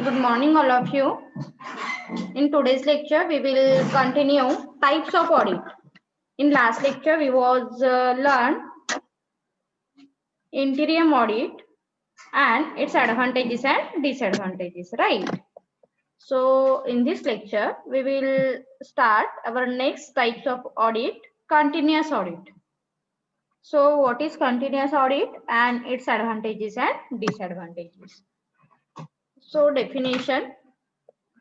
Good morning, all of you. In today's lecture, we will continue types of audit. In last lecture, we was learned interim audit and its advantages and disadvantages, right? So, in this lecture, we will start our next types of audit, continuous audit. So, what is continuous audit and its advantages and disadvantages? So, definition.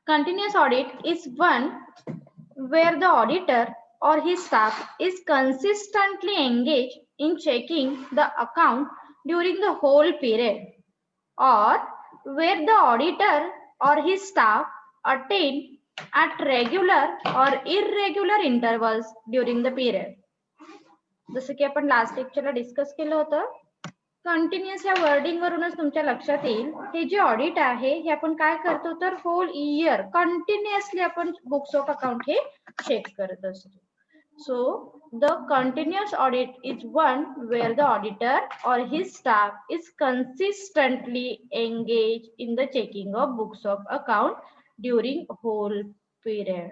Continuous audit is one where the auditor or his staff is consistently engaged in checking the account during the whole period, or where the auditor or his staff attend at regular or irregular intervals during the period. जसं की आपण last लेक्चरला discuss केलं होतं, continuous या wording वरूनच तुमच्या लक्षात येईल हे जे ऑडिट आहे हे आपण काय करतो तर होल इयर कंटिन्युअसली आपण बुक्स ऑफ अकाउंट हे चेक करत असतो. So the continuous audit is one where the auditor or his staff is consistently engaged in the checking of books of account during whole period.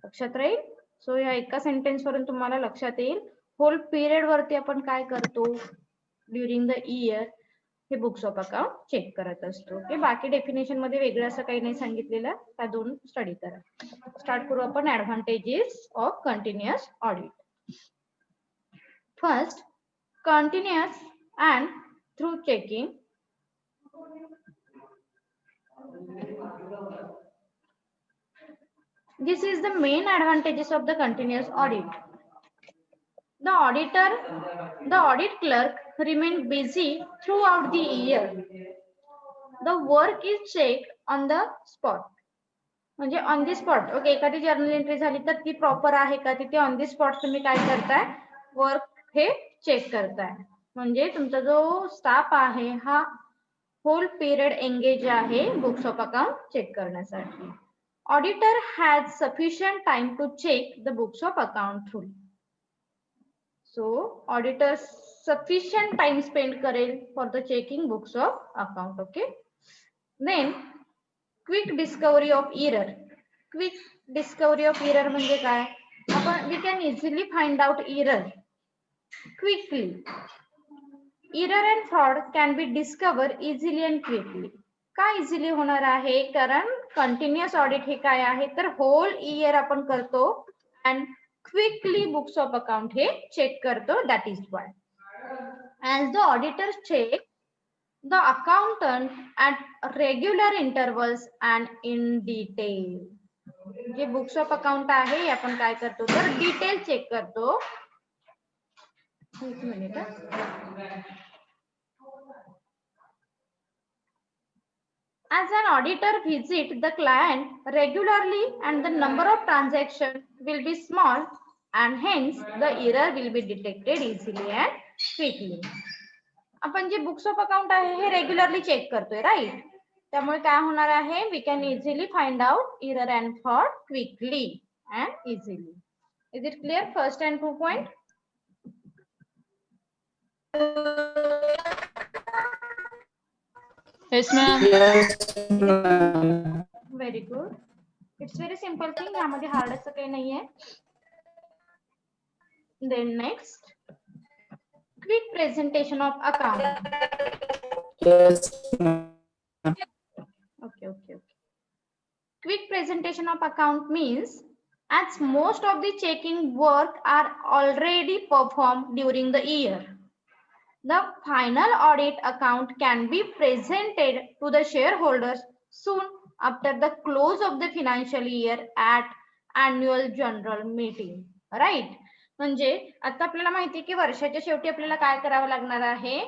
लक्षात राहील. So या एका sentence वरून तुम्हाला लक्षात येईल होल पिरियड वरती आपण काय करतो ड्युरिंग द इयर हे बुक्स ऑफ अकाउंट चेक करत असतो. ओके, बाकी डेफिनेशन मध्ये वेगळं असं काही नाही सांगितलेलं, त्या दोन स्टडी करा. स्टार्ट करू आपण advantages of continuous audit. First, continuous and through checking. This is the main advantages of the continuous audit. The audit clerk remain busy throughout the year. The work is checked on the spot. म्हणजे on the spot. Okay, एखादी journal entry झाली तर ती proper आहे का, तिथे on the spot तुम्ही काय करताय, वर्क हे चेक करताय. म्हणजे तुमचा जो स्टाफ आहे हा होल पिरियड एंगेज आहे बुक्स ऑफ अकाउंट चेक करण्यासाठी. Auditor has sufficient time to check the books of account through. So, auditor sufficient time spend karel for the checking books of account. Okay. Then, quick discovery of error. Quick discovery of error म्हणजे काय? आपण we can easily find out error quickly. Error and fraud can be discovered easily and quickly. का easily होणार आहे, कारण continuous audit हे काय आहे तर होल इयर आपण करतो and quickly books of account हे चेक करतो. That is why as the auditor check the accountant at regular intervals and in detail. जे बुक्स ऑफ अकाउंट आहे आपण काय करतो तर डिटेल चेक करतो. एक minute. As an auditor visit the client regularly and the number of transactions will be small and hence the error will be detected easily and quickly. आपण जे books of account आहे हे regularly check करतोय, right. त्यामुळे काय होणार आहे, we can easily find out error and fraud quickly and easily. Is it clear? First and 2 point. Yes, ma'am. Very good. It's very simple thing, यामध्ये hard असं काही नाहीये. Then next, quick presentation of account. Yes. Okay. Quick presentation of account means as most of the checking work are already performed during the year, the final audit account can be presented to the shareholders soon after the close of the financial year at annual general meeting. Right? म्हणजे आता आपल्याला माहिती आहे की वर्षाच्या शेवटी आपल्याला काय करावं लागणार आहे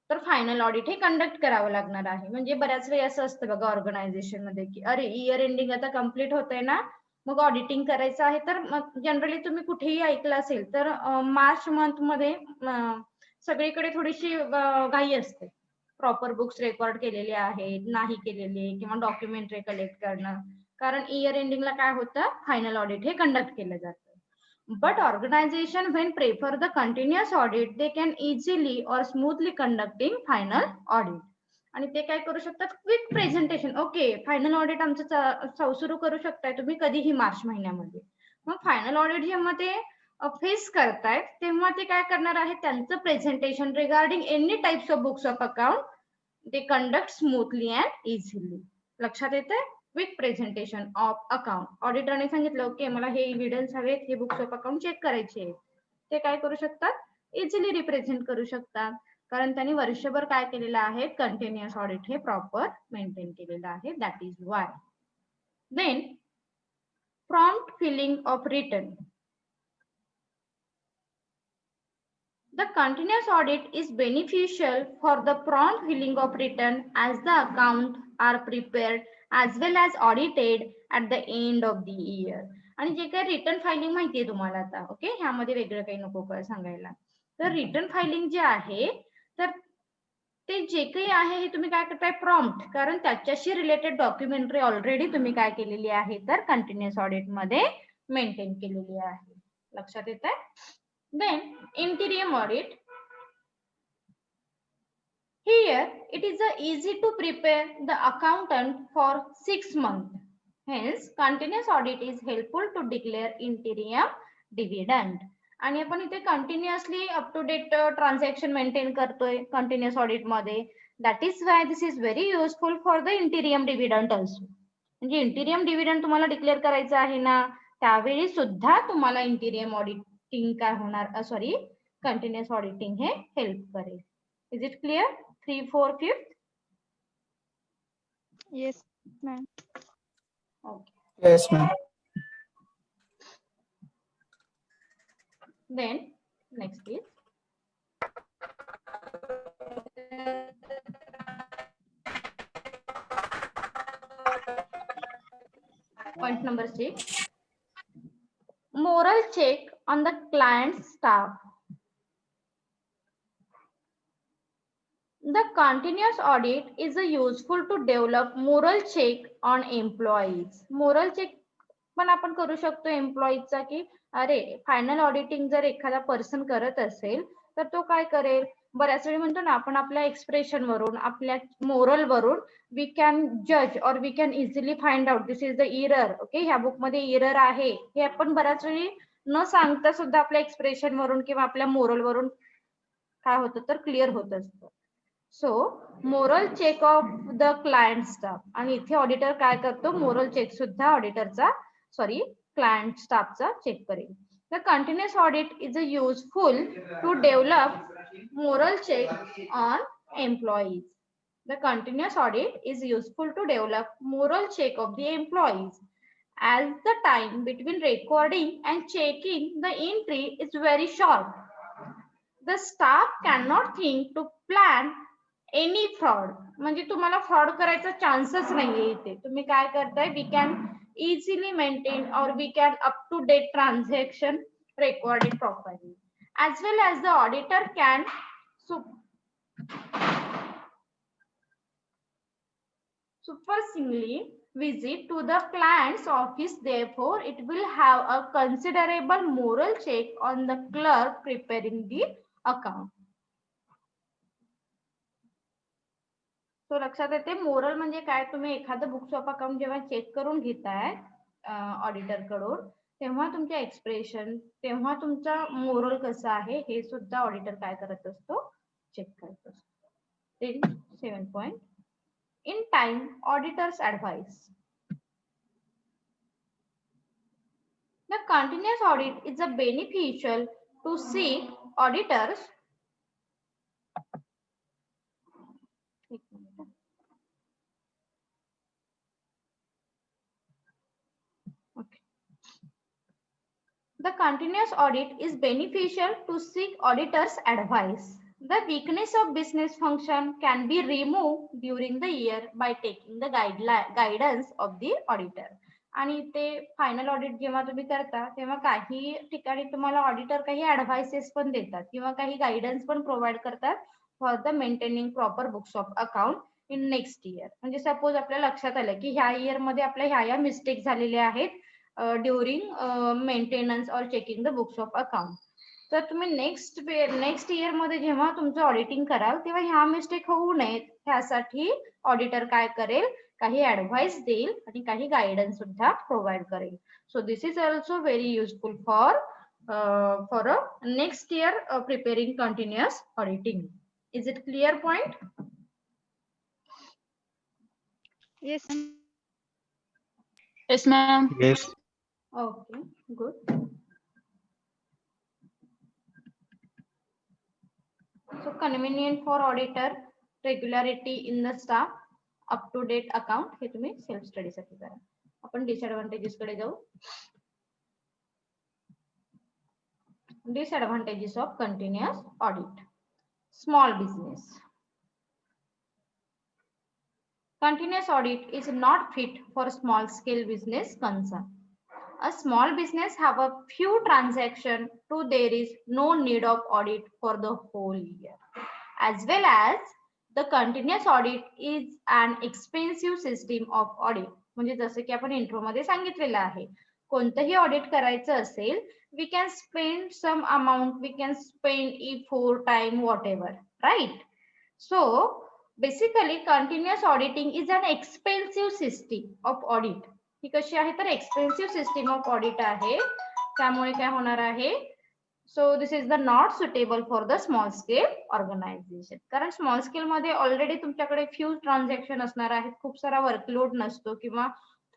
तर फायनल ऑडिट हे कंडक्ट करावं लागणार आहे. म्हणजे बऱ्याच वेळी असं असतं बघा ऑर्गनायझेशन मध्ये की अरे इयर एंडिंग आता कम्प्लीट होतंय ना, मग ऑडिटिंग करायचं आहे. तर जनरली तुम्ही कुठेही ऐकलं असेल तर मार्च मंथ मध्ये सगळीकडे थोडीशी घाई असते. प्रॉपर बुक्स रेकॉर्ड केलेले आहेत नाही केलेले किंवा डॉक्युमेंटरी कलेक्ट करणं, कारण इयर एंडिंगला काय होतं फायनल ऑडिट हे कंडक्ट केलं जातं. But organization when prefer the continuous audit, they can easily or smoothly conducting final audit. आणि ते काय करू शकतात, quick presentation. Okay, final audit आमचं सुरू करू शकताय तुम्ही कधीही मार्च महिन्यामध्ये. मग फायनल ऑडिट जेव्हा ते फेस करतायत तेव्हा ते काय करणार आहे, त्यांचं presentation regarding any types of books of account ते कंडक्ट स्मूथली अँड इझिली. लक्षात येतंय? Quick presentation of account. ऑडिटरने सांगितलं ओके मला हे एव्हिडन्स हवेत, हे बुक्स ऑफ अकाउंट चेक करायचे, ते काय करू शकतात, इझिली रिप्रेझेंट करू शकतात, कारण त्यांनी वर्षभर काय केलेलं आहे, कंटिन्युअस ऑडिट हे प्रॉपर मेंटेन केलेलं आहे. That is why. Then prompt filling of return. The continuous audit is beneficial for the prompt filling of return as the account are prepared as well as audited at the end of the year. आणि जे काही return filing माहिती आहे तुम्हाला आता, okay, ह्यामध्ये वेगळं काही नको सांगायला. तर रिटर्न फायलिंग जे आहे तर ते जे काही आहे हे तुम्ही काय करताय, प्रॉम्प्ट, कारण त्याच्याशी रिलेटेड डॉक्युमेंटरी ऑलरेडी तुम्ही काय केलेली आहे तर कंटिन्युअस ऑडिट मध्ये मेंटेन केलेली आहे. लक्षात येत आहे? Then interim audit. Here it is easy to prepare the accountant for 6 months. Hence continuous audit is helpful to declare interim dividend. आणि आपण इथे continuously up to date transaction maintain करतोय कंटिन्युअस ऑडिट मध्ये. That is why this is very useful for the interim dividend also. म्हणजे interim dividend तुम्हाला declare करायचं आहे ना, त्यावेळी सुद्धा तुम्हाला इंटिरियम ऑडिटिंग काय होणार, सॉरी, कंटिन्युअस ऑडिटिंग हे हेल्प करेल. Is it clear? 3, 4, 5? Yes, ma'am. Okay. Yes, ma'am. Then next is point number 6. Moral check on the client's staff. The continuous audit is useful to develop moral check on employees. Moral check पण आपण करू शकतो एम्प्लॉईजचा, की अरे final auditing जर एखादा person करत असेल तर तो काय करेल, बऱ्याच वेळी म्हणतो ना आपण आपल्या एक्सप्रेशन वरून, आपल्या मोरल वरून वी कॅन जज और we can easily find out this is the error. Okay, ह्या बुक मध्ये इरर आहे हे आपण बऱ्याच वेळी न सांगता सुद्धा आपल्या एक्सप्रेशन वरून किंवा आपल्या मोरल वरून काय होतं तर क्लिअर होत असतं. So moral check of the client staff. आणि इथे ऑडिटर काय करतो, मोरल चेक सुद्धा ऑडिटरचा, सॉरी, क्लायंट स्टाफचा चेक करेल. The continuous audit is useful to develop moral check on employees. The continuous audit is useful to develop moral check of the employees, as the time between recording and checking the entry is very short. The staff cannot think to plan any fraud. म्हणजे तुम्हाला fraud करायचा चान्सच नाहीये इथे. तुम्ही काय करताय, we can easily maintain और we can up to date transaction recorded properly, as well as the auditor can superficially visit to the client's office. Therefore it will have a considerable moral check on the clerk preparing the account. तो लक्षात येते, moral म्हणजे काय, तुम्ही एखादं books of account जेव्हा check करून घेताय ऑडिटर कडून, तेव्हा तुमच्या एक्सप्रेशन, तेव्हा तुमचा मोरल कसं आहे हे सुद्धा ऑडिटर काय करत असतो, चेक करत असतो. 7 point. In time, auditor's advice. The continuous audit is a beneficial to seek auditors. Okay. The continuous audit is beneficial to seek auditors' advice. The weakness of business function can be removed during the year by taking the guidance of the auditor. आणि ते final audit जेव्हा तुम्ही करता तेव्हा काही ठिकाणी तुम्हाला auditor काही ऍडवाइसेस पण देतात किंवा काही गायडन्स पण प्रोव्हाइड करतात for the maintaining proper books of account in next year. म्हणजे सपोज आपल्या लक्षात आलं की ह्या इयर मध्ये आपल्या ह्या मिस्टेक झालेल्या आहेत ड्युरिंग मेंटेनन्स और checking the books of account. तर तुम्ही नेक्स्ट इयर मध्ये जेव्हा तुमचं ऑडिटिंग कराल तेव्हा ह्या मिस्टेक होऊ नयेत त्यासाठी ऑडिटर काय करेल, काही ऍडवाइस देईल आणि काही गायडन्स सुद्धा प्रोव्हाइड करेल. So this is also very useful for a next year preparing continuous auditing. Is it clear point? Yes. Yes, ma'am. Yes. Okay, good. So convenient for auditor, regularity in the staff, up to date account. हे तुम्ही self study साठी करा. आपण disadvantages कडे जाऊ. Disadvantages of continuous audit. Small business. Continuous audit is not fit for small scale business concern. A small business have a few transactions, so there is no need of audit for the whole year. As well as the continuous audit is an expensive system of audit. म्हणजे जसं की आपण intro मध्ये सांगितलेलं आहे, कोणतंही audit करायचं असेल, we can spend some amount, we can spend it 4 time whatever, right? So basically continuous auditing is an expensive system of audit. ही कशी आहे तर एक्सपेन्सिव्ह सिस्टीम ऑफ ऑडिट आहे, त्यामुळे काय होणार आहे, so this is the not suitable for the small scale organisation. कारण small scale मध्ये ऑलरेडी तुमच्याकडे फ्यू ट्रान्झॅक्शन असणार आहेत, खूप सारा वर्कलोड नसतो, किंवा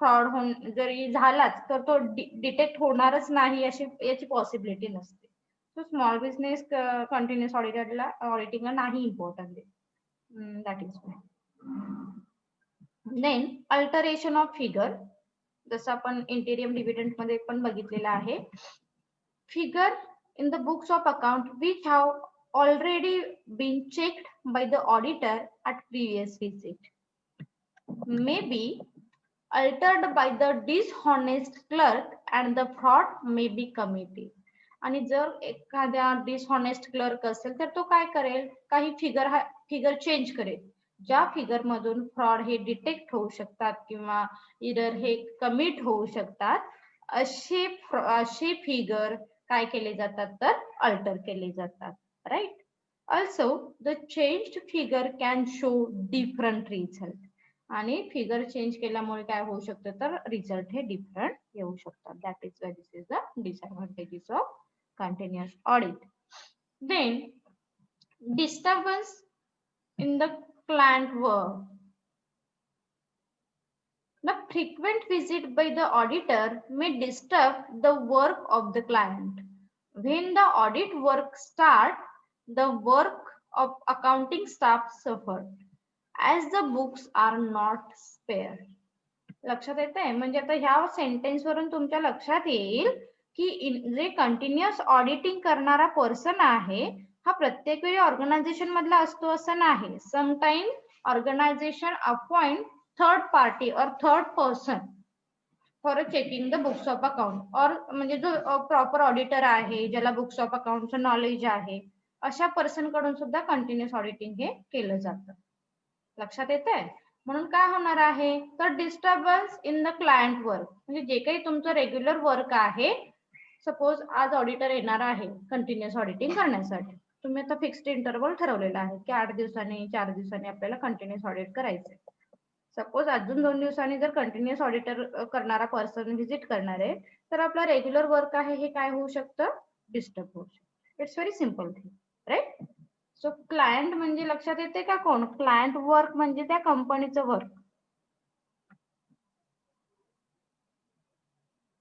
फ्रॉड जरी झालाच तर तो डिटेक्ट होणारच नाही अशी याची पॉसिबिलिटी नसते. सो स्मॉल बिझनेस कंटिन्युअस ऑडिटिंगला नाही इम्पॉर्टंट आहे. That is then alteration of figure. जसं आपण इंटेरियम डिव्हिडंड मध्ये पण बघितलेलं आहे, figure in the books of account which have already been checked by the auditor at previous visit may be altered by the dishonest clerk and the fraud may be committed. आणि जर एखाद्या डिसहॉनेस्ट clerk असेल तर तो काय करेल, काही figure change करेल, ज्या फिगर मधून फ्रॉड हे डिटेक्ट होऊ शकतात किंवा इरर हे कमिट होऊ शकतात, असे फिगर काय केले जातात तर अल्टर केले जातात, right. Also the changed figure can show different result. आणि फिगर चेंज केल्यामुळे काय होऊ शकतं तर रिझल्ट हे डिफरंट येऊ शकतात. That is why this is the disadvantages of continuous audit. Then disturbance in the client work. The frequent visit by the auditor may disturb the work of the client. When the audit work start, the work of accounting staff suffered as the books are not spared. लक्षात येतंय, म्हणजे आता ह्या sentence वरून तुमच्या लक्षात येईल की जे कंटिन्युअस ऑडिटिंग करणारा पर्सन आहे हा प्रत्येक वेळी ऑर्गनायझेशन मधला असतो असं नाही. Sometime organisation appoint third party और third person for checking the books of account, और म्हणजे जो प्रॉपर ऑडिटर आहे, ज्याला बुक्स ऑफ अकाउंटचं नॉलेज आहे, अशा पर्सन कडून सुद्धा कंटिन्युअस ऑडिटिंग हे केलं जातं. लक्षात येतंय. म्हणून काय होणार आहे तर disturbance in the client work, म्हणजे जे काही तुमचं रेग्युलर वर्क आहे, सपोज आज ऑडिटर येणार आहे कंटिन्युअस ऑडिटिंग करण्यासाठी, तुम्ही आता फिक्स्ड इंटरव्हल ठरवलेला आहे की 8 दिवसांनी 4 दिवसांनी आपल्याला कंटिन्युअस ऑडिट करायचंय. सपोज अजून 2 दिवसांनी जर कंटिन्युअस ऑडिटर करणारा पर्सन व्हिजिट करणार आहे तर आपला रेग्युलर वर्क आहे हे काय होऊ शकतं, डिस्टर्ब होऊ शकतं. It's very simple thing, right. So client म्हणजे लक्षात येते का कोण, क्लायंट वर्क म्हणजे त्या कंपनीचं work.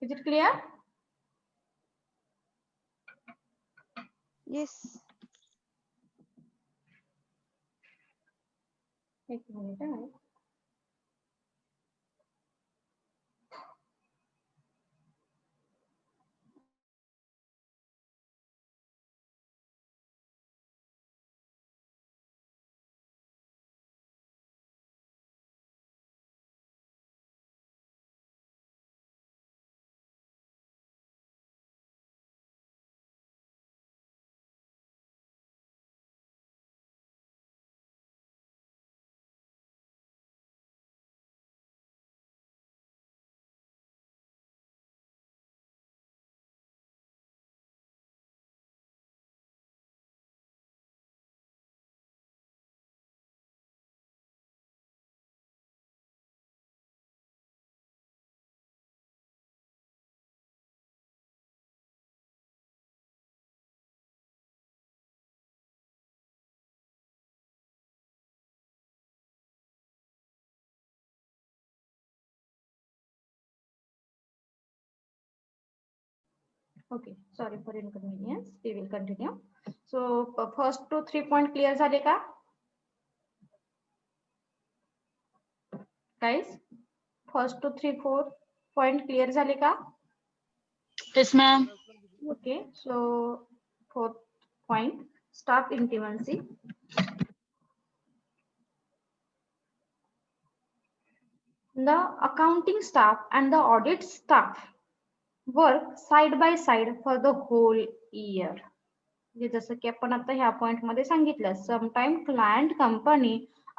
Is it clear? Yes. एक minute. Okay, sorry for inconvenience. We will continue. So first 2-3 point clear झाले का guys? First 2-3-4 point clear झाले का? Yes, ma'am. Okay, so fourth point, staff intimacy. The accounting staff and the audit staff work side by side for the whole year. जसं की आपण आता ह्या point मध्ये सांगितलं, sometime client company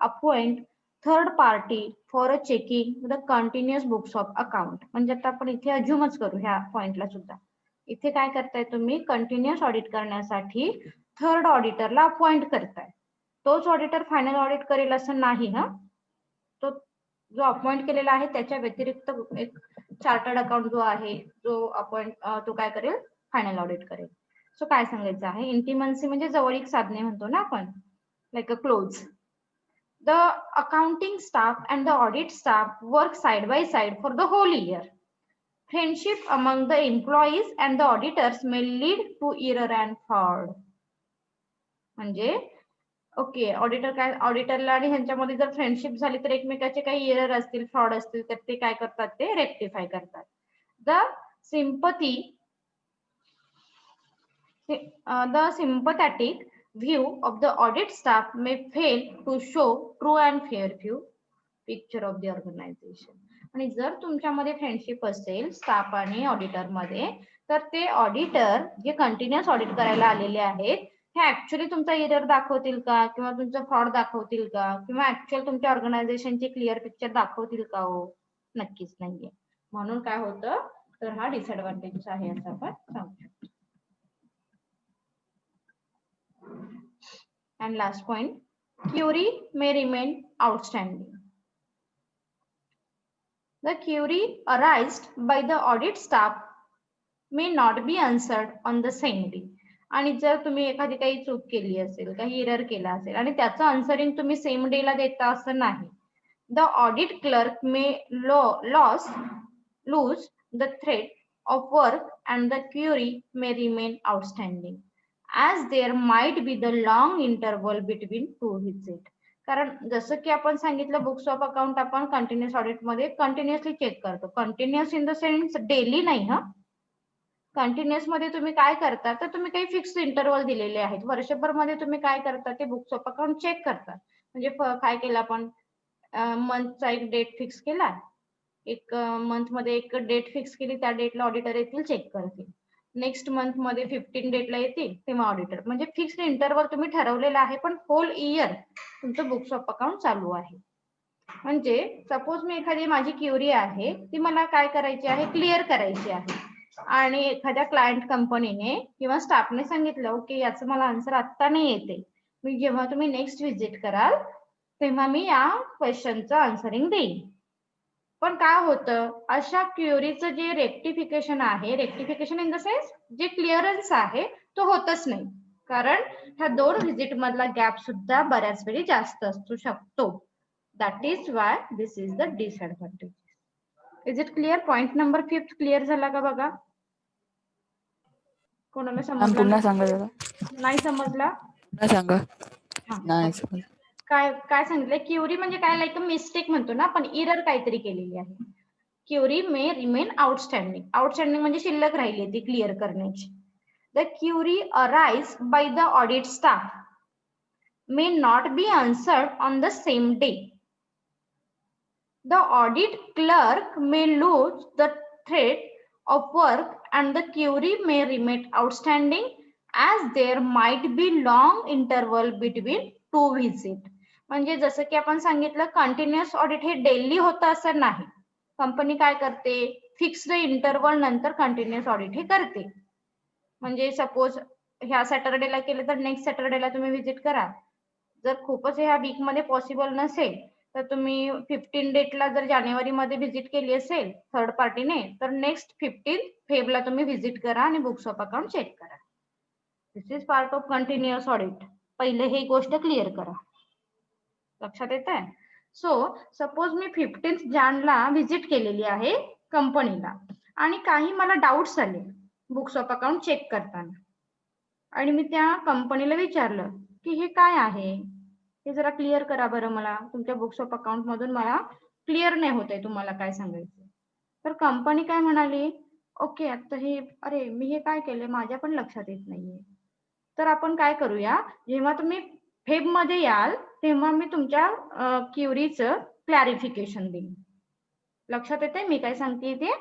appoint third party for a checking the continuous books of account. म्हणजे आता आपण इथे अज्युमच करू ह्या पॉइंटला सुद्धा. इथे काय करताय तुम्ही, कंटिन्युअस ऑडिट करण्यासाठी थर्ड ऑडिटरला अपॉइंट करताय. तोच ऑडिटर फायनल ऑडिट करेल असं नाही हा. तो जो अपॉइंट केलेला आहे त्याच्या व्यतिरिक्त एक चार्टर्ड अकाउंट जो आहे जो अपॉइंट तो काय करेल, फायनल ऑडिट करेल. सो काय सांगायचं आहे, इंटिमन्सी म्हणजे जवळीक साधने म्हणतो ना आपण, like a close. The accounting staff and the audit staff work side by side for the whole year. Friendship among the employees and the auditors may lead to error and fraud. म्हणजे okay, auditor काय, ऑडिटरला आणि ह्यांच्यामध्ये जर friendship झाली तर एकमेकाचे काही error असतील, फ्रॉड असतील, तर ते काय करतात, ते रेक्टिफाय करतात. The sympathy the sympathetic view of the audit staff may fail to show true and fair view picture of the organization. आणि जर तुमच्यामध्ये फ्रेंडशिप असेल स्टाफ आणि ऑडिटर मध्ये, तर ते ऑडिटर जे कंटिन्युअस ऑडिट करायला आलेले आहेत हे ऍक्च्युअली तुमचा एरर दाखवतील का, किंवा तुमचा फ्रॉड दाखवतील का, किंवा ऍक्च्युअल तुमच्या ऑर्गनायझेशनची क्लिअर पिक्चर दाखवतील का? हो, नक्कीच नाहीये. म्हणून काय होतं, तर हा डिसएडव्हान्टेज आहे असं आपण सांगू शकतो. And last point, query may remain outstanding. The query arised by the audit staff may not be answered on the same day. आणि जर तुम्ही एखादी काही चूक केली असेल, काही एरर केला असेल आणि त्याचं आन्सरिंग तुम्ही सेम डेला देता असं नाही. The audit clerk may lose the thread of work and the query may remain outstanding, as there might be the long interval between two visits. कारण जसं की आपण सांगितलं, बुक्स ऑफ अकाउंट आपण कंटिन्युअस ऑडिट मध्ये कंटिन्युअसली चेक करतो. Continuous in the sense daily नाही हा. कंटिन्युअस मध्ये तुम्ही काय करता, तर तुम्ही काही फिक्स इंटरवल दिलेले आहेत. वर्षभर मध्ये तुम्ही काय करता, ते बुक्स ऑफ अकाउंट चेक करता. म्हणजे काय केलं आपण, मंथचा एक डेट फिक्स केला, एक मंथ मध्ये एक डेट फिक्स केली, त्या डेटला ऑडिटर येतील, चेक करतील. नेक्स्ट मंथ मध्ये 15 डेटला येतील, तेव्हा ऑडिटर. म्हणजे फिक्स्ड इंटरवल तुम्ही ठरवलेला आहे, पण होल इयर तुमचं बुक्स ऑफ अकाउंट चालू आहे. म्हणजे सपोज मी एखादी माझी क्युरी आहे, ती मला काय करायची आहे, क्लिअर करायची आहे, आणि एखाद्या क्लायंट कंपनीने किंवा स्टाफने सांगितलं ओके याचं मला आन्सर आत्ता नाही येते, मी जेव्हा तुम्ही नेक्स्ट व्हिजिट कराल तेव्हा मी या क्वेश्चनचं आन्सरिंग देईन. पण काय होतं, अशा क्युरीचं जे रेक्टिफिकेशन आहे, रेक्टिफिकेशन इन द सेन्स जे क्लिअरन्स आहे तो होतच नाही, कारण ह्या 2 व्हिजिट मधला गॅप सुद्धा बऱ्याच वेळी जास्त असू शकतो. That is why this is the disadvantage. Is it clear? Point number 5 clear झाला का बघा? कोणाला समजला? पुन्हा सांगा जरा. नाही समजला? पुन्हा सांगा. नाही समजलं. काय सांगितलंय, क्युरी म्हणजे काय, लाईक मिस्टेक म्हणतो ना आपण, एरर काहीतरी केलेली आहे. Query may remain outstanding. Outstanding म्हणजे शिल्लक राहिली ती क्लिअर करण्याची. The query arise by the audit staff may not be answered on the same day. The audit clerk may lose the thread of work and the query may remain outstanding, as there might be long interval between two visits. म्हणजे जसं की आपण सांगितलं, continuous audit हे daily होतं असं नाही. Company काय करते, फिक्स्ड इंटरवल नंतर कंटिन्युअस ऑडिट हे करते. म्हणजे सपोज ह्या सॅटरडेला केलं तर नेक्स्ट सॅटरडेला तुम्ही व्हिजिट करा. जर खूपच ह्या वीक मध्ये पॉसिबल नसेल तर तुम्ही 15 डेटला जर जानेवारी मध्ये व्हिजिट केली असेल थर्ड पार्टीने, तर नेक्स्ट 15 फेबला तुम्ही व्हिजिट करा आणि बुक्स ऑफ अकाउंट चेक करा. This is part of continuous audit. पहिले ही गोष्ट क्लिअर करा. लक्षात येत आहे? सो सपोज मी 15 जानला व्हिजिट केलेली आहे कंपनीला आणि काही मला डाऊट्स आले. बुक्स ऑफ अकाउंट चेक करताना. आणि मी त्या कंपनीला विचारलं की हे काय आहे, हे जरा क्लिअर करा बरं मला, तुमच्या बुक्स ऑफ अकाउंट मधून मला क्लिअर नाही होत आहे तुम्हाला काय सांगायचं. तर कंपनी काय म्हणाली, ओके आता हे अरे मी हे काय केलंय माझ्या पण लक्षात येत नाहीये. तर आपण काय करूया, जेव्हा तुम्ही फेब मध्ये याल तेव्हा मी तुमच्या क्युरीचं क्लॅरिफिकेशन देईन. लक्षात येते मी काय सांगते ते.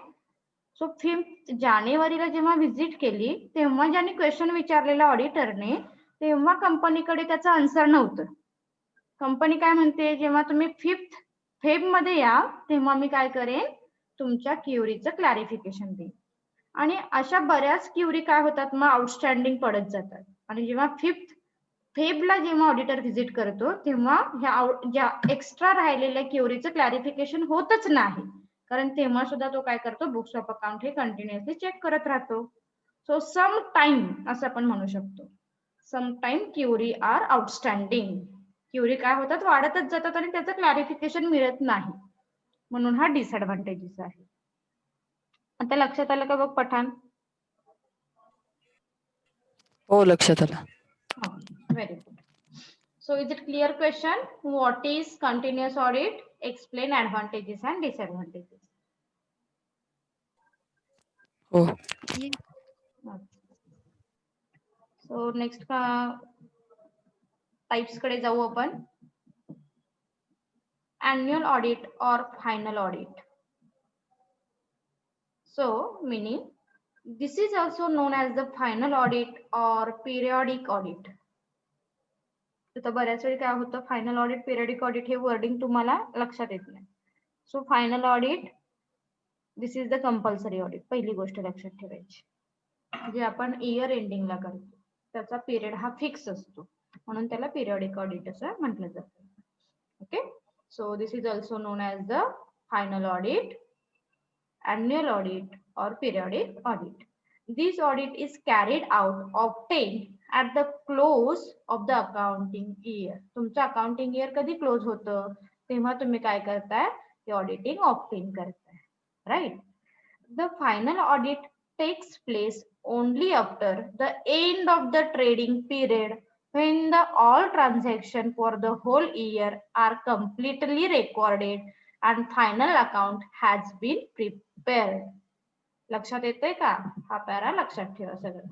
सो 5 जानेवारीला जेव्हा व्हिजिट केली तेव्हा ज्यांनी क्वेश्चन विचारलेला ऑडिटरने तेव्हा कंपनीकडे त्याचं आन्सर नव्हतं. कंपनी काय म्हणते, जेव्हा तुम्ही 5 फेब मध्ये या तेव्हा मी काय करेन, तुमच्या क्युरीचं क्लॅरिफिकेशन देईन. आणि अशा बऱ्याच क्युरी काय होतात मग आउटस्टँडिंग पडत जातात. आणि जेव्हा 5 फेबला जेव्हा ऑडिटर व्हिजिट करतो तेव्हा ह्या ज्या एक्स्ट्रा राहिलेल्या क्युरीचं क्लॅरिफिकेशन होतच नाही, कारण तेव्हा सुद्धा तो काय करतो, बुक्स ऑफ अकाउंट हे कंटिन्युअसली चेक करत राहतो. सो सम टाइम असं आपण म्हणू शकतो, some time query are outstanding. Query काय होतात, वाढतच जातात आणि त्याचं क्लॅरिफिकेशन मिळत नाही, म्हणून हा डिसएडव्हान्टेजेस आहे. आता लक्षात आलं का बघ पठाण? हो लक्षात आलं. Very good. So is it clear question? What is continuous audit? Explain advantages and disadvantages. हो. Yes. So next types कडे जाऊ आपण. Annual audit or final audit. So meaning this is also known as the final audit or periodic audit. तर बऱ्याच वेळी काय होतं, final audit periodic audit हे वर्डिंग तुम्हाला लक्षात येत नाही. So final audit this is the compulsory audit. पहिली गोष्ट लक्षात ठेवायची, जे आपण इयर एंडिंगला करतो त्याचा पिरियड हा फिक्स असतो, म्हणून त्याला पिरियडिक ऑडिट असं म्हटलं जातं. Okay, so this is also non as the final audit, annual audit or periodic audit. This audit is carried out, obtained at the close of the accounting year. तुमचं accounting year कधी close होतं तेव्हा तुम्ही काय करताय, ते auditing obtain करताय, right. The final audit takes place only after the end of the trading period, when the all transaction for the whole year are completely recorded and final account has been prepared. लक्षात येतंय का? हा para लक्षात ठेवा सगळं.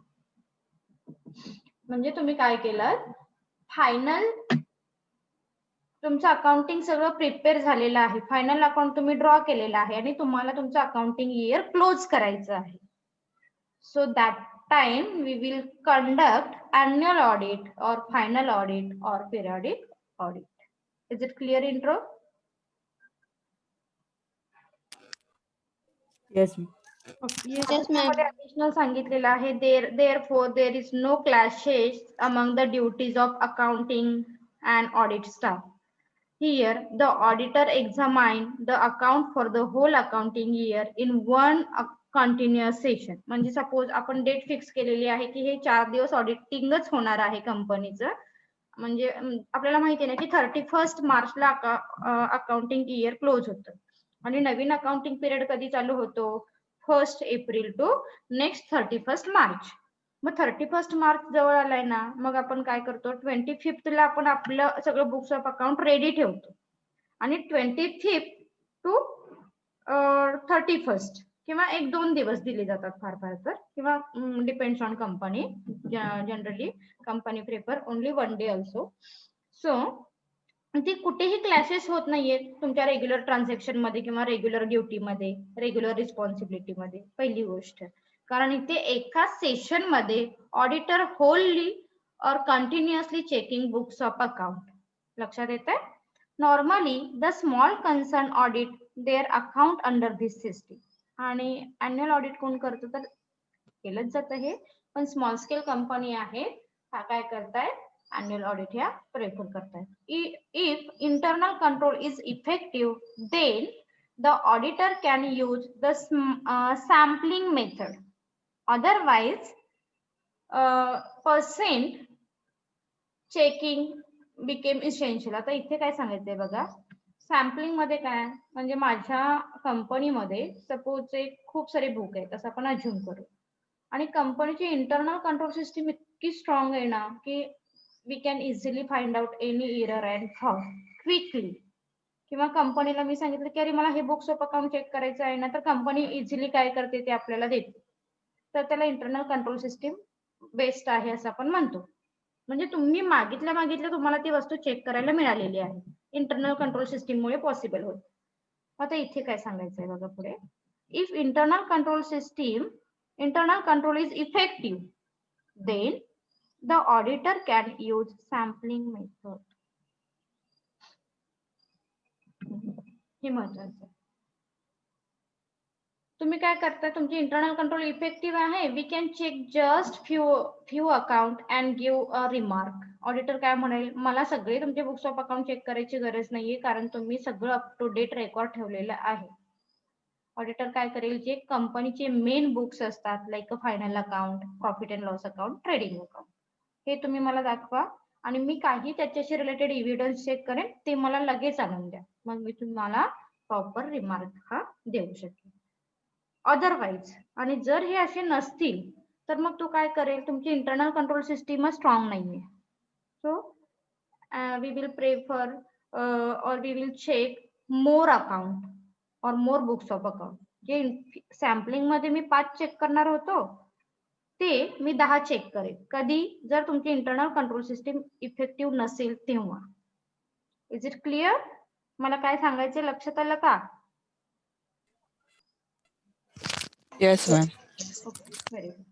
म्हणजे तुम्ही काय केलं, फायनल तुमचं अकाउंटिंग सगळं प्रिपेअर झालेलं आहे, फायनल अकाउंट तुम्ही ड्रॉ केलेलं आहे आणि तुम्हाला तुमचं अकाउंटिंग इयर क्लोज करायचं आहे. So that time we will conduct annual audit or final audit or periodic audit. Is it clear intro? Yes. Yes, ma'am. Additional सांगितलेलं आहे, therefore there is no clashes among the duties of accounting and audit staff. Here the auditor examine the account for the whole accounting year in one continuous session. म्हणजे suppose आपण date fix केलेली आहे की हे 4 दिवस ऑडिटिंगच होणार आहे कंपनीचं. म्हणजे आपल्याला माहिती आहे ना की 31 मार्चला अकाउंटिंग इयर क्लोज होतं आणि नवीन अकाउंटिंग पिरियड कधी चालू होतो, 1 एप्रिल टू नेक्स्ट 31 मार्च. मग 31 मार्च जवळ आलाय ना, मग आपण काय करतो, 25 ला आपण आपलं सगळं बुक्स ऑफ अकाउंट रेडी ठेवतो आणि 25 टू 31 किंवा 1-2 दिवस दिले जातात फार फार तर, किंवा depends on company. Generally company prefer only 1 day also. So ती कुठेही क्लॅशेस होत नाहीयेत तुमच्या रेग्युलर ट्रान्झॅक्शन मध्ये किंवा रेग्युलर ड्युटी मध्ये, रेग्युलर रिस्पॉन्सिबिलिटी मध्ये. पहिली गोष्ट, कारण इथे एका सेशन मध्ये ऑडिटर होलली और continuously checking books of account. लक्षात येतंय? Normally the small concern audit their account under this system. आणि अॅन्युअल ऑडिट कोण करतो तर केलंच जातं हे, पण स्मॉल स्केल कंपनी आहे हा काय करताय, annual audit ह्या प्रेफर करताय. If internal control is effective, then the auditor can use the sampling method. Otherwise, percent checking became essential. आता इथे काय सांगायचंय बघा, सॅम्पलिंग मध्ये काय, म्हणजे माझ्या कंपनीमध्ये सपोज एक खूप सारे बुक आहेत असं आपण अज्युम करू आणि कंपनीची इंटरनल कंट्रोल सिस्टीम इतकी स्ट्रॉंग आहे ना की we can easily find out any error and fault quickly. किंवा कंपनीला मी सांगितलं की अरे मला हे बुक्स ऑफ अकाउंट चेक करायचं आहे ना, तर कंपनी इझिली काय करते ते आपल्याला देते. तर त्याला इंटरनल कंट्रोल सिस्टीम बेस्ट आहे असं आपण म्हणतो. म्हणजे तुम्ही मागितल्या तुम्हाला ती वस्तू चेक करायला मिळालेली आहे. इंटरनल कंट्रोल सिस्टीम मुळे पॉसिबल होत. आता इथे काय सांगायचं आहे बघा पुढे. If internal control is effective, then the auditor can use sampling method. हे महत्वाचं. तुम्ही काय करता, तुमची इंटरनल कंट्रोल इफेक्टिव्ह आहे, we can check just few account and give a remark. Auditor काय म्हणेल, मला सगळे तुमचे बुक्स ऑफ अकाउंट चेक करायची गरज नाहीये कारण तुम्ही सगळं अप टू डेट रेकॉर्ड ठेवलेलं आहे. ऑडिटर काय करेल, जे कंपनीचे मेन बुक्स असतात like final account, profit and loss account, trading account, हे तुम्ही मला दाखवा आणि मी काही त्याच्याशी रिलेटेड एव्हिडन्स चेक करेन, ते मला लगेच आणून द्या. मग मी तुम्हाला प्रॉपर रिमार्क हा देऊ शकेन. अदरवाईज आणि जर हे असे नसतील तर मग तू काय करेल, तुमची इंटरनल कंट्रोल सिस्टीम स्ट्रॉंग नाहीये. सो वी विल प्रेफर और we will check more account और मोर बुक्स ऑफ अकाउंट. जे सॅम्पलिंग मध्ये मी 5 चेक करणार होतो ते मी 10 चेक करेल. कधी, जर तुमची इंटरनल कंट्रोल सिस्टीम इफेक्टिव्ह नसेल तेव्हा. Is it clear? मला काय सांगायचे लक्षात आलं का? Yes, ma'am. Okay, very good.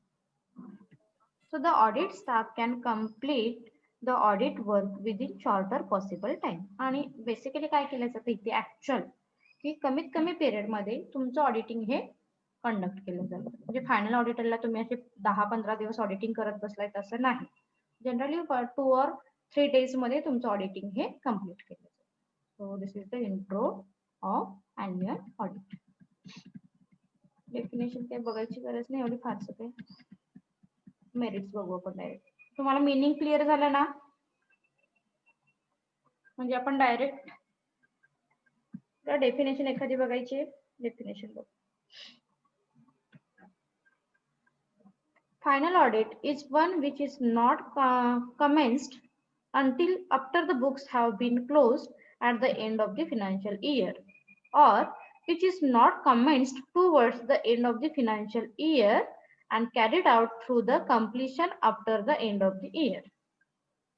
So the audit staff can complete the audit work within shorter possible time. आणि बेसिकली काय केलं जातं इथे ऍक्च्युअल की कमीत कमी पिरियड मध्ये तुमचं ऑडिटिंग हे कंडक्ट केलं जातं. म्हणजे फायनल ऑडिटरला तुम्ही असे 10-15 दिवस ऑडिटिंग करत बसलाय तसं नाही. जनरली 2 or 3 days मध्ये तुमचं ऑडिटिंग हे कम्प्लीट केलं जातं. So this is the intro of annual audit. Definition काही बघायची गरज नाही एवढी फारसं काही. मेरिट्स बघू आपण डायरेक्ट. तुम्हाला मीनिंग क्लिअर झालं ना? म्हणजे आपण डायरेक्ट डेफिनेशन एखादी बघायची. डेफिनेशन बघ. Final audit is one which is not commenced until after the books have been closed at the end of the financial year, or which is not commenced towards the end of the financial year and carried out through the completion after the end of the year.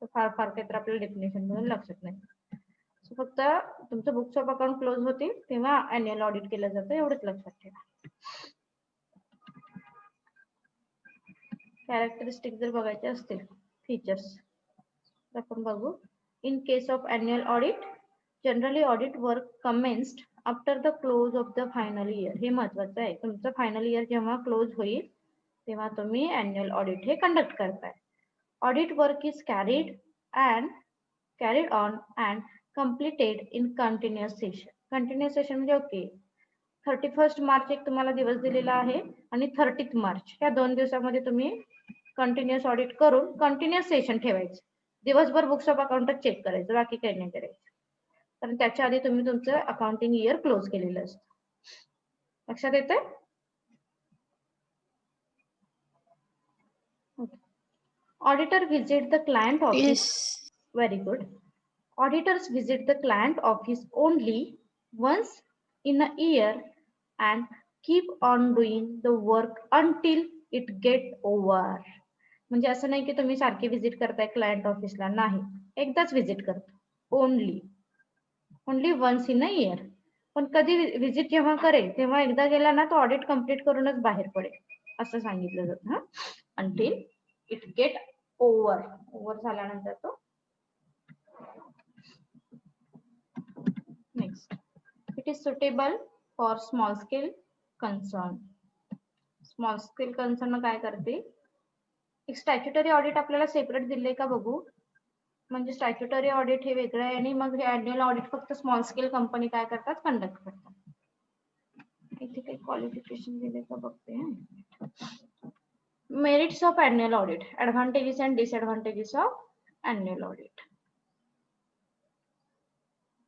So फार काही तर आपल्याला definition म्हणून लक्षात नाही. So फक्त तुमचं books of account close होतील तेव्हा अॅन्युअल ऑडिट केलं जातं एवढंच लक्षात ठेवा. कॅरेक्टरिस्टिक जर बघायचे असतील, फीचर्स आपण बघू. In case of annual audit, generally audit work commenced after the close of the final year. हे महत्वाचं आहे. तुमचं फायनल इयर जेव्हा क्लोज होईल तेव्हा तुम्ही अॅन्युअल ऑडिट हे कंडक्ट करताय. Audit work is carried on and completed in continuous session. Continuous session म्हणजे ओके 31 मार्च एक तुम्हाला दिवस दिलेला आहे आणि 30 मार्च या 2 दिवसामध्ये तुम्ही कंटिन्युअस ऑडिट करून कंटिन्युअस सेशन ठेवायचं. दिवसभर बुक्स ऑफ अकाउंटच चेक करायचं, बाकी काही नाही करायचं. कारण त्याच्या आधी तुम्ही तुमचं अकाउंटिंग इयर क्लोज केलेलं असतं. लक्षात येतंय? Auditor visit the client office. Yes. Very good. Auditors visit the client office only once in a year and keep on doing the work until it get over. म्हणजे असं नाही की तुम्ही सारखे विजिट करताय क्लायंट ऑफिसला, नाही, एकदाच विजिट करतो. Only once in a year. पण कधी विजिट जेव्हा करेल तेव्हा एकदा गेला ना तो ऑडिट कम्प्लीट करूनच बाहेर पडेल असं सांगितलं जातं. अंटिल इट गेट ओव्हर झाल्यानंतर तो. Next, it is suitable for small scale concern. Small scale concern काय करते, एक स्टॅच्युटरी ऑडिट आपल्याला सेपरेट दिले का बघू. म्हणजे स्टॅच्युटरी ऑडिट हे वेगळं आहे आणि मग हे अॅन्युअल ऑडिट फक्त स्मॉल स्केल कंपनी काय करतात, कंडक्ट करतात. इथे काही क्वालिफिकेशन दिले का बघते. Merits of annual audit, advantages and disadvantages of annual audit.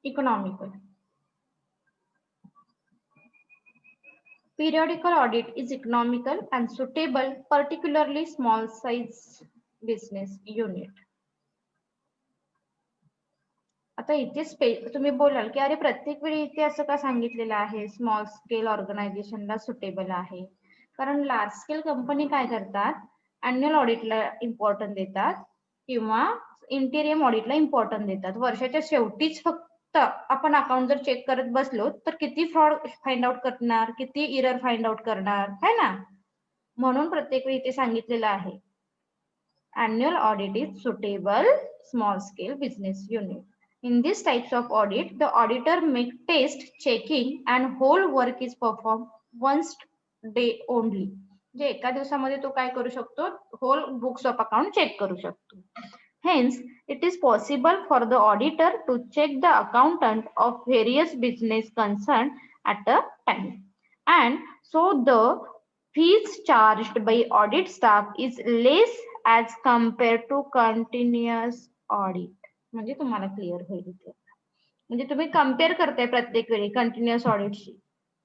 Economical. Periodical audit is economical and suitable, particularly small size business unit. आता इथे तुम्ही बोलाल की अरे प्रत्येक वेळी इथे असं का सांगितलेलं आहे स्मॉल स्केल ऑर्गनायझेशनला सुटेबल आहे, कारण लार्ज स्केल कंपनी काय करतात, अॅन्युअल ऑडिटला इम्पॉर्टन्स देतात किंवा इंटेरियम ऑडिटला इम्पॉर्टन्स देतात. वर्षाच्या शेवटीच फक्त आपण अकाउंट जर चेक करत बसलो तर किती फ्रॉड फाइंड आउट करणार, किती इरर फाइंड आउट करणार है ना. म्हणून प्रत्येक वेळी इथे सांगितलेलं आहे annual audit is suitable small scale business unit. In these types of audit, the auditor make test checking and whole work is performed once day only. जे एका दिवसामध्ये तो काय करू शकतो, whole books of account चेक करू शकतो. Hence, it is possible for the auditor to check the accountant of various business concerned at a time. And so the fees charged by audit staff is less as compared to continuous audit. म्हणजे तुम्हाला clear होईल इथे. म्हणजे तुम्ही compare करताय प्रत्येक वेळी continuous ऑडिटशी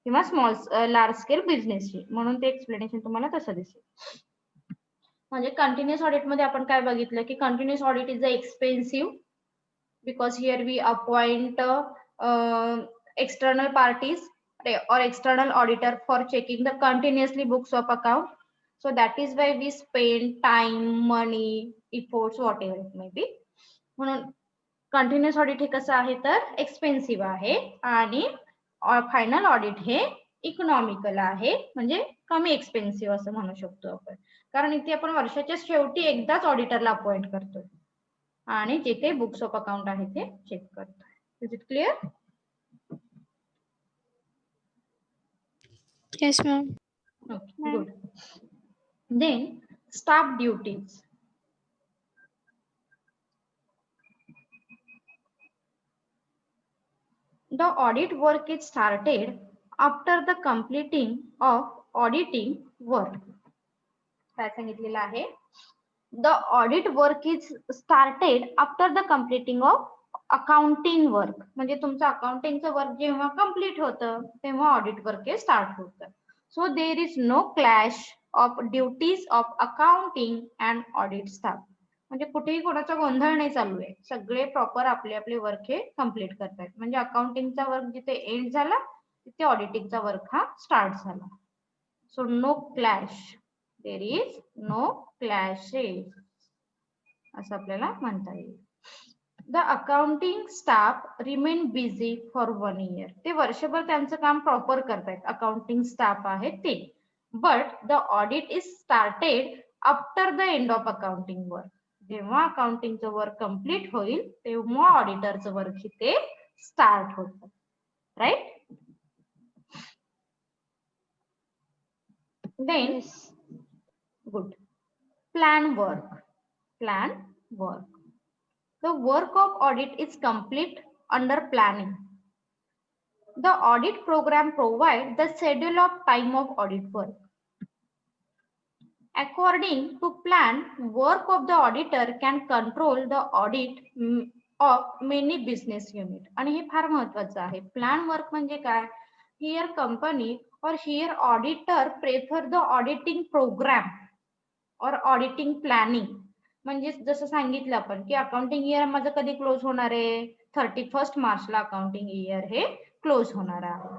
किंवा स्मॉल लार्ज स्केल बिझनेसशी, म्हणून ते एक्सप्लेनेशन तुम्हाला तसं दिसेल. म्हणजे कंटिन्युअस ऑडिट मध्ये आपण काय बघितलं की continuous audit is a expensive because here we appoint external parties or external auditor for checking the continuously books of account. So that is why we spend time, money, efforts, whatever it may be. म्हणून continuous audit हे कसं आहे तर expensive आहे आणि final audit हे economical आहे, म्हणजे कमी एक्सपेन्सिव्ह असं म्हणू शकतो आपण, कारण इथे आपण वर्षाच्या शेवटी एकदाच ऑडिटरला अपॉइंट करतो आणि जिथे बुक्स ऑफ अकाउंट आहे ते चेक करतो. Is it clear? Yes, ma'am. Okay, good. Then staff duties. The audit work is started after the completing of auditing work. काय सांगितलेलं आहे? The audit work is started after the completing of accounting work. म्हणजे तुमचं अकाउंटिंगचं work जेव्हा complete होतं तेव्हा audit work हे start होतं. So there is no clash of duties of accounting and audit staff. म्हणजे कुठेही कोणाचा गोंधळ नाही चालू आहे, सगळे प्रॉपर आपले आपले वर्क हे कम्प्लीट करतात. म्हणजे अकाउंटिंगचा वर्क जिथे एंड झाला तिथे ऑडिटिंगचा वर्क हा स्टार्ट झाला. So no clash, there is no clashes असं आपल्याला म्हणता येईल. The accounting staff remain busy for 1 year. ते वर्षभर त्यांचं काम प्रॉपर करतायत, अकाउंटिंग स्टाफ आहे ते. But the audit is started after the end of accounting work. जेव्हा अकाउंटिंगचं वर्क कम्प्लीट होईल तेव्हा ऑडिटरचं वर्क इथे स्टार्ट होतं. Right? Then good. Plan work. Plan work. The work of audit is complete under planning. The audit program provides the schedule of time of audit work. According to plan, work of the auditor can control the audit of many business unit. आणि हे फार महत्त्वाचं आहे. Plan work म्हणजे काय? Here company or here auditor prefer the auditing program or auditing planning. म्हणजे जसं सांगितलं आपण की अकाउंटिंग इयर माझं कधी क्लोज होणार आहे, 31 मार्चला अकाउंटिंग इयर हे क्लोज होणार आहे.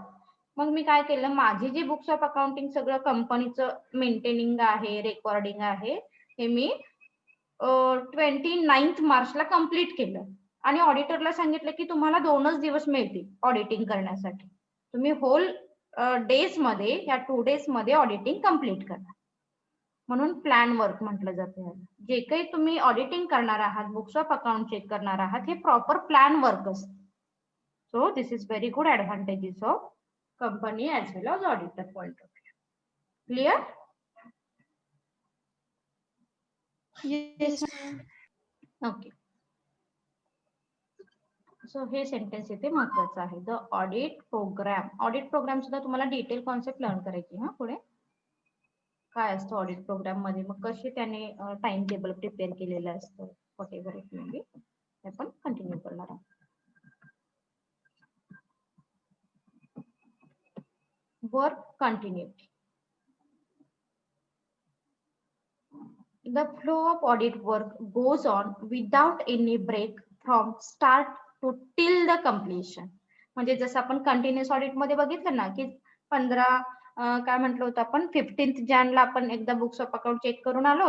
मग मी काय केलं, माझी जी बुक्स ऑफ अकाउंटिंग सगळं कंपनीचं मेंटेनिंग आहे, रेकॉर्डिंग आहे, हे मी 29 मार्चला कम्प्लीट केलं आणि ऑडिटरला सांगितलं की तुम्हाला 2च दिवस मिळतील ऑडिटिंग करण्यासाठी, तुम्ही होल डेज मध्ये या 2 days मध्ये ऑडिटिंग कम्प्लीट करा. म्हणून प्लॅन वर्क म्हटलं जातं. जे काही तुम्ही ऑडिटिंग करणार आहात, बुक्स ऑफ अकाउंट चेक करणार आहात, हे प्रॉपर प्लॅन वर्क असतं. So this is very good advantages of company as well as auditor point of view. Clear? Yes, ma'am. Okay. So हे सेंटेन्स इथे महत्वाचं आहे. The audit programme. Audit programme सुद्धा तुम्हाला डिटेल कॉन्सेप्ट लर्न करायची हा पुढे. काय असतं ऑडिट प्रोग्राम मध्ये, मग कसे त्याने टाइम टेबल प्रिपेअर केलेलं असतं, what ever it may be, ते आपण कंटिन्यू करणार आहोत. work continuity. The flow of audit work goes on without any break from start to till the completion. म्हणजे जसं आपण कंटिन्युअस ऑडिट मध्ये बघितलं ना की 15 काय म्हटलं होतं आपण 15th जॅनला आपण एकदा बुक्स ऑफ अकाउंट चेक करून आलो